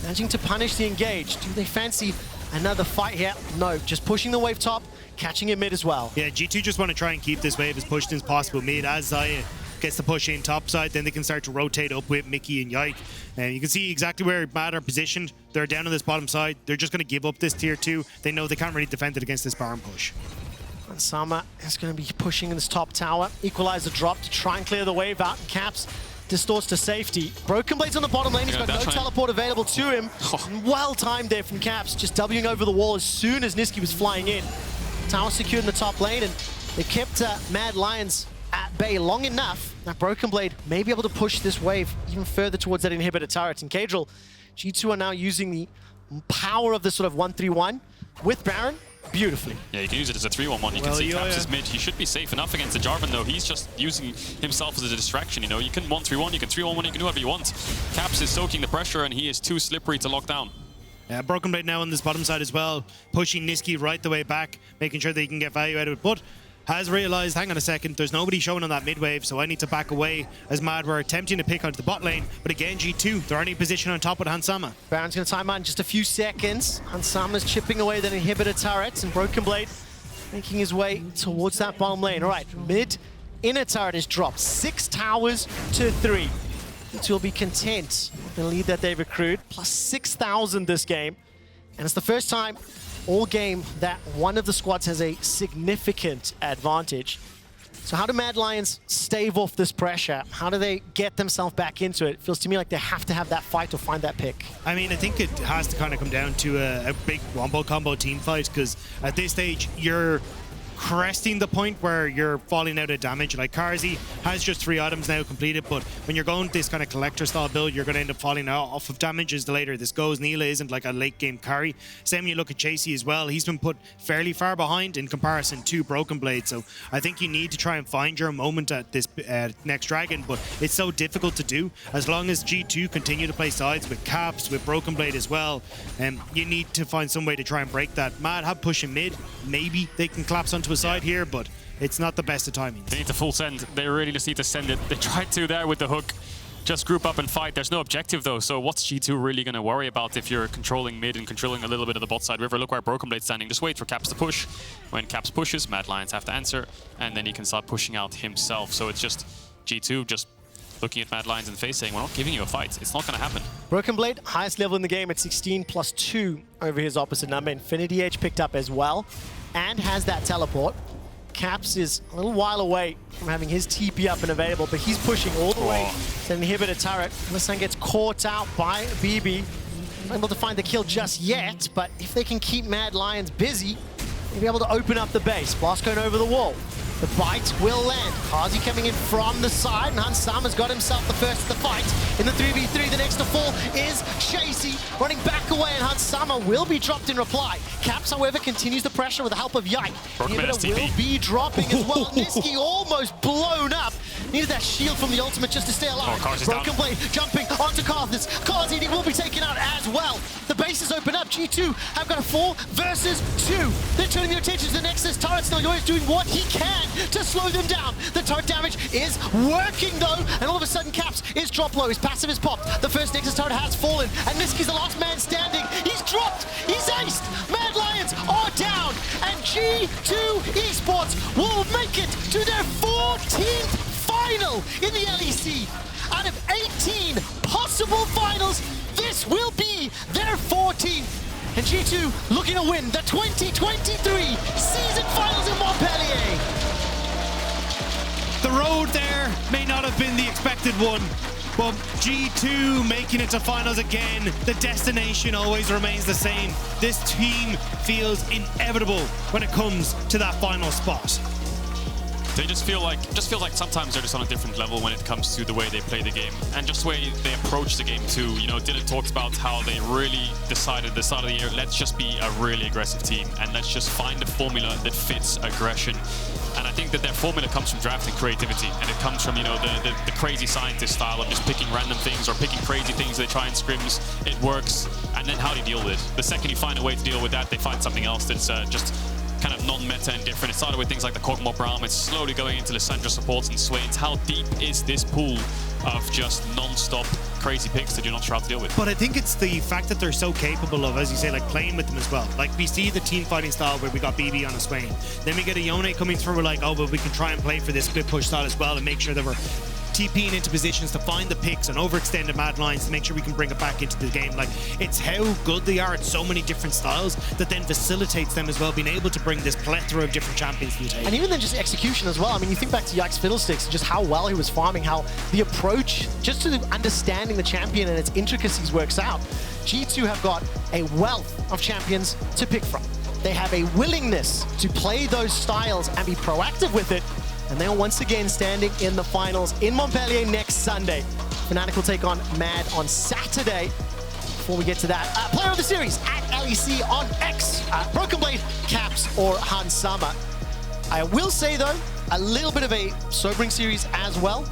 managing to punish the engage. Do they fancy another fight here? No, just pushing the wave top, catching it mid as well. Yeah, G2 just want to try and keep this wave as pushed as possible mid. As Xayah gets the push in top side, then they can start to rotate up with Mikyx and Yike. And you can see exactly where Mad are positioned. They're down on this bottom side. They're just going to give up this tier 2. They know they can't really defend it against this Baron push. And Summer is going to be pushing in this top tower. Equalizer drop to try and clear the wave out. And Caps distorts to safety. BrokenBlade's on the bottom lane. He's got no teleport available to him. Well timed there from Caps, just Wing over the wall as soon as Nisqy was flying in. Tower secured in the top lane, and they kept Mad Lions at bay long enough that BrokenBlade may be able to push this wave even further towards that inhibitor turret. And Caedrel, G2 are now using the power of this sort of 1-3-1 with Baron beautifully. Yeah, you can use it as a 3-1-1. You can see Caps is mid. He should be safe enough against the Jarvan, though. He's just using himself as a distraction, you know. You can 1-3-1, you can 3-1-1, you can do whatever you want. Caps is soaking the pressure, and he is too slippery to lock down. Yeah, BrokenBlade now on this bottom side as well, pushing Nisqy right the way back, making sure that he can get value out of it. But has realized, hang on a second, there's nobody showing on that mid wave, so I need to back away as Mad were attempting to pick onto the bot lane. But again, G2, they're already positioned on top with Hansama. Baron's going to time out in just a few seconds. Hansama's chipping away that inhibitor turret, and BrokenBlade making his way towards that bottom lane. All right, mid inner turret is dropped. 6 towers to 3. G2 will be content with the lead that they've accrued, plus 6,000 this game. And it's the first time all game that one of the squads has a significant advantage. So how do Mad Lions stave off this pressure? How do they get themselves back into it? Feels to me like they have to have that fight or find that pick. I mean, I think it has to kind of come down to a big wombo combo team fight, because at this stage, you're cresting the point where you're falling out of damage. Like Carzzy has just 3 items now completed, but when you're going this kind of collector style build, you're going to end up falling off of damage as the later this goes. Nilah isn't like a late game carry. Same when you look at Chasy as well. He's been put fairly far behind in comparison to BrokenBlade. So I think you need to try and find your moment at this next dragon, but it's so difficult to do. As long as G2 continue to play sides with Caps, with BrokenBlade as well, you need to find some way to try and break that. Mad have pushing mid. Maybe they can collapse onto a side here, but it's not the best of timings. They need to full send. They really just need to send it. They tried to there with the hook. Just group up and fight. There's no objective though, so what's G2 really going to worry about if you're controlling mid and controlling a little bit of the bot side river? Look where BrokenBlade's standing. Just wait for Caps to push. When Caps pushes, Mad Lions have to answer, and then he can start pushing out himself. So it's just G2 just looking at Mad Lions in the face saying, we're not giving you a fight. It's not going to happen. BrokenBlade, highest level in the game at 16 plus 2 over his opposite number. Infinity Edge picked up as well, and has that teleport. Caps is a little while away from having his TP up and available, but he's pushing all the way to the inhibitor turret. Hylissang gets caught out by BB. Not able to find the kill just yet, but if they can keep Mad Lions busy, they'll be able to open up the base. Blast going over the wall. The bite will land. Carzzy coming in from the side, and Hansama's got himself the first of the fight. In the 3v3, the next to fall is Chasy, running back away, and Hansama will be dropped in reply. Caps, however, continues the pressure with the help of Yike. Inhibitor will be dropping as well. Nisqy almost blown up. Needed that shield from the ultimate just to stay alive. BrokenBlade jumping onto Carzzy. Carzzy will be taken out as well. The base is open up. G2 have got a 4 versus 2. They're turning their attention to the Nexus turrets. Elyoya is doing what he can to slow them down. The turret damage is working though, and all of a sudden Caps is drop low. His passive is popped. The first Nexus turret has fallen, and Nisqy's the last man standing. He's dropped. He's aced. Mad Lions are down, and G2 Esports will make it to their 14th final in the LEC. Out of 18 possible finals, this will be their 14th. And G2 looking to win the 2023 season finals in Montpellier. The road there may not have been the expected one, but G2 making it to finals again. The destination always remains the same. This team feels inevitable when it comes to that final spot. They just feels like sometimes they're just on a different level when it comes to the way they play the game and just the way they approach the game too. You know, Dylan talks about how they really decided at the start of the year, let's just be a really aggressive team and let's just find a formula that fits aggression. And I think that their formula comes from drafting creativity, and it comes from, you know, the crazy scientist style of just picking random things or picking crazy things they try in scrims. It works, and then how do you deal with it? The second you find a way to deal with that, they find something else that's just kind of non-meta and different. It started with things like the Kog'Maw Braum. It's slowly going into Lissandra supports and Swains. How deep is this pool of just non-stop crazy picks that you're not sure how to deal with? But I think it's the fact that they're so capable of, as you say, like playing with them as well. Like we see the team fighting style where we got BB on a Swain. Then we get a Yone coming through. We're like, oh, but we can try and play for this split push style as well and make sure that we're TPing into positions to find the picks and overextend the Mad Lions to make sure we can bring it back into the game. Like, it's how good they are at so many different styles that then facilitates them as well, being able to bring this plethora of different champions to the table. And even then just execution as well. I mean, you think back to Yike's Fiddlesticks, just how well he was farming, how the approach, just to understanding the champion and its intricacies works out. G2 have got a wealth of champions to pick from. They have a willingness to play those styles and be proactive with it. And they are once again standing in the finals in Montpellier next Sunday. Fnatic will take on Mad on Saturday. Before we get to that, player of the series at LEC on X, BrokenBlade, Caps, or Hansama. I will say though, a little bit of a sobering series as well.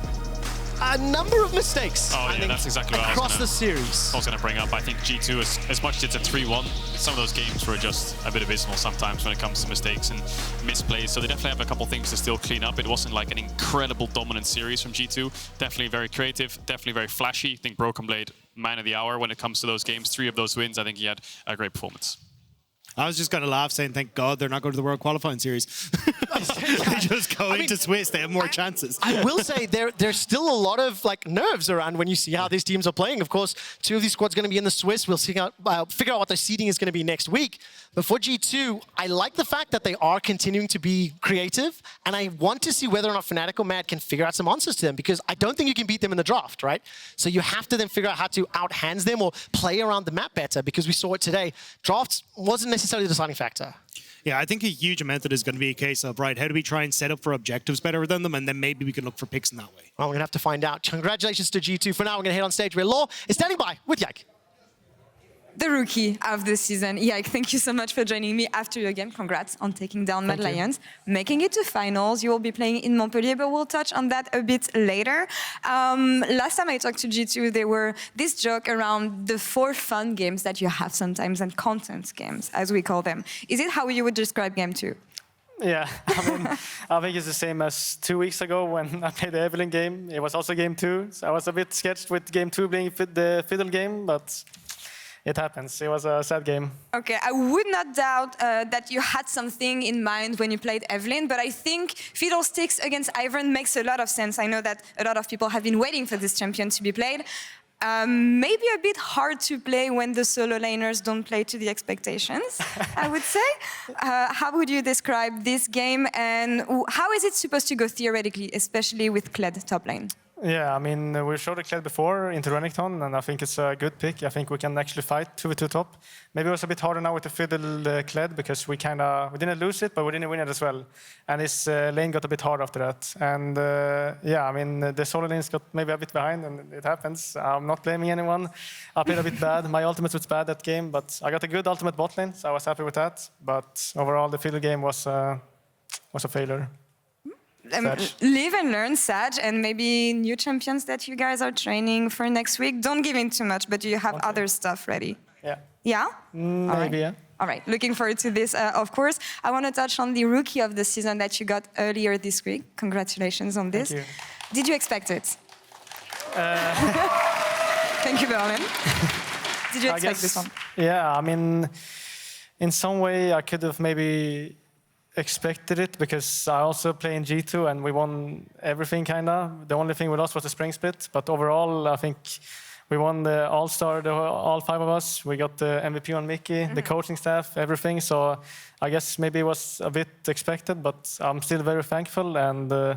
A number of mistakes, I think, that's exactly what across the series. I was going to bring up. I think G2, as much as it's a 3-1, some of those games were just a bit abysmal sometimes when it comes to mistakes and misplays. So they definitely have a couple things to still clean up. It wasn't like an incredible dominant series from G2. Definitely very creative, definitely very flashy. I think BrokenBlade, man of the hour when it comes to those games. 3 of those wins, I think he had a great performance. I was just going to laugh saying, thank God they're not going to the World Qualifying Series. They just go into Swiss, they have more chances. I will say there's still a lot of nerves around when you see how these teams are playing. Of course, 2 of these squads are going to be in the Swiss. We'll figure out what their seeding is going to be next week. But for G2, I like the fact that they are continuing to be creative, and I want to see whether or not Fnatic or Mad can figure out some answers to them, because I don't think you can beat them in the draft, right? So you have to then figure out how to out-hands them or play around the map better, because we saw it today. Drafts wasn't necessarily the deciding factor. Yeah, I think a huge amount of it is going to be a case of, right, how do we try and set up for objectives better than them, and then maybe we can look for picks in that way. Well, we're going to have to find out. Congratulations to G2. For now, we're going to head on stage where Laure is standing by with Yike. The rookie of the season. Yike, thank you so much for joining me after your game. Congrats on taking down Mad Lions, making it to finals. You will be playing in Montpellier, but we'll touch on that a bit later. Last time I talked to G2, there were this joke around the 4 fun games that you have sometimes, and content games, as we call them. Is it how you would describe game 2? Yeah, I mean, I think it's the same as 2 weeks ago when I played the Evelyn game. It was also game 2, so I was a bit sketched with game 2 being the fiddle game, but it happens. It was a sad game. Okay, I would not doubt that you had something in mind when you played Evelyn, but I think Fiddlesticks against Ivern makes a lot of sense. I know that a lot of people have been waiting for this champion to be played. Maybe a bit hard to play when the solo laners don't play to the expectations, I would say. How would you describe this game, and how is it supposed to go theoretically, especially with Kled top lane? Yeah, I mean, we showed the Kled before into Renekton, and I think it's a good pick. I think we can actually fight 2v2 top. Maybe it was a bit harder now with the Fiddle Kled, because we didn't lose it, but we didn't win it as well. And his lane got a bit hard after that. And yeah, I mean, the solo lanes got maybe a bit behind, and it happens. I'm not blaming anyone. I played a bit bad. My ultimate was bad that game, but I got a good ultimate bot lane, so I was happy with that. But overall, the Fiddle game was a failure. Live and learn, Sag, and maybe new champions that you guys are training for next week. Don't give in too much, but do you have other stuff ready? Yeah. Yeah? Maybe, yeah. All right, looking forward to this, of course. I want to touch on the rookie of the season that you got earlier this week. Congratulations on this. Thank you. Did you expect it? Thank you, Berlin. Did you expect this one? Yeah, I mean, in some way I could have maybe expected it, because I also play in G2 and we won everything kinda. The only thing we lost was the spring split, but overall I think we won the all-star, all 5 of us. We got the MVP on Mikyx, the coaching staff, everything. So I guess maybe it was a bit expected, but I'm still very thankful, and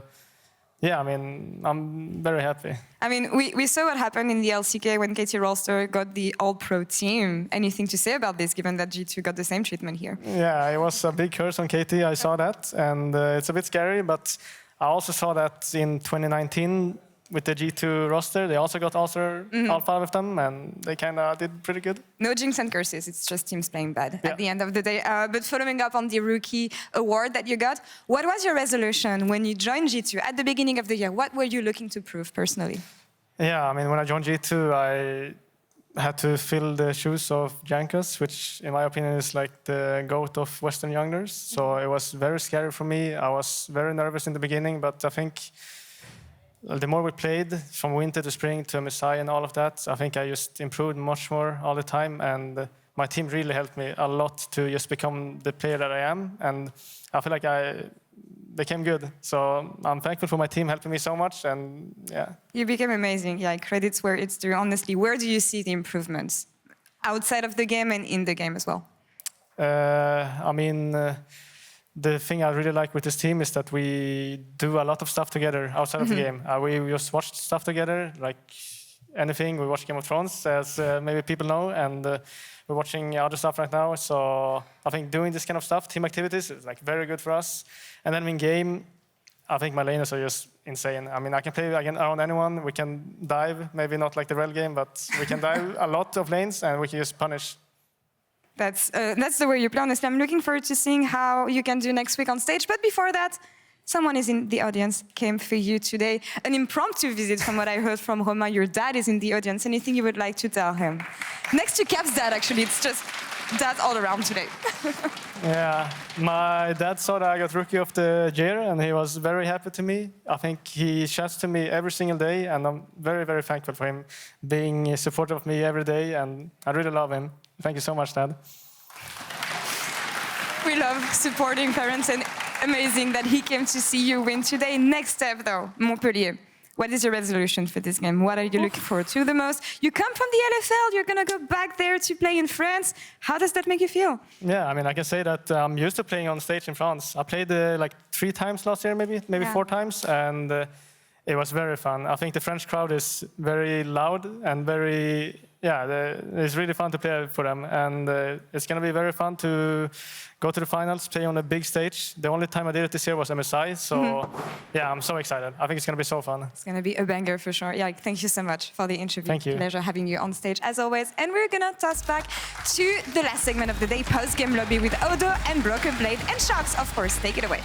yeah, I mean, I'm very happy. I mean, we saw what happened in the LCK when KT Rolster got the all-pro team. Anything to say about this, given that G2 got the same treatment here? Yeah, it was a big curse on KT, I saw that, and it's a bit scary, but I also saw that in 2019 with the G2 roster, they also got all 5 of them, and they kind of did pretty good. No jinx and curses, it's just teams playing bad at the end of the day. But following up on the rookie award that you got, what was your resolution when you joined G2 at the beginning of the year? What were you looking to prove personally? Yeah, I mean, when I joined G2, I had to fill the shoes of Jankus, which in my opinion is like the GOAT of Western youngsters. So it was very scary for me. I was very nervous in the beginning, but I think the more we played, from winter to spring to Messiah and all of that, I think I just improved much more all the time, and my team really helped me a lot to just become the player that I am, and I feel like I became good. So I'm thankful for my team helping me so much, and yeah. You became amazing. Yeah, credits where it's due. Honestly, where do you see the improvements? Outside of the game and in the game as well? I mean, the thing I really like with this team is that we do a lot of stuff together outside of the game. We just watch stuff together, like anything. We watch Game of Thrones, as maybe people know, and we're watching other stuff right now. So I think doing this kind of stuff, team activities, is like very good for us. And then in game, I think my laners are just insane. I mean, I can play around anyone. We can dive, maybe not like the Rel game, but we can dive a lot of lanes, and we can just punish. That's the way you play, honestly. I'm looking forward to seeing how you can do next week on stage. But before that, someone is in the audience, came for you today. An impromptu visit from what I heard from Romain. Your dad is in the audience. Anything you would like to tell him? Next to Cap's dad, actually. It's just dad all around today. Yeah, my dad saw that I got Rookie of the Year, and he was very happy to me. I think he chats to me every single day, and I'm very, very thankful for him being supportive of me every day, and I really love him. Thank you so much, Dad. we love supporting parents, and amazing that he came to see you win today. Next step, though, Montpellier. What is your resolution for this game? What are you looking forward to the most? You come from the LFL, you're going to go back there to play in France. How does that make you feel? Yeah, I mean, I can say that I'm used to playing on stage in France. I played like 3 times last year, maybe 4 times, and it was very fun. I think the French crowd is very loud and very, it's really fun to play for them. And it's going to be very fun to go to the finals, play on a big stage. The only time I did it this year was MSI. So yeah, I'm so excited. I think it's going to be so fun. It's going to be a banger for sure. Yeah, thank you so much for the interview. Thank you. Pleasure having you on stage as always. And we're going to toss back to the last segment of the day, post-game lobby with Odo and BrokenBlade and Sharks, of course. Take it away.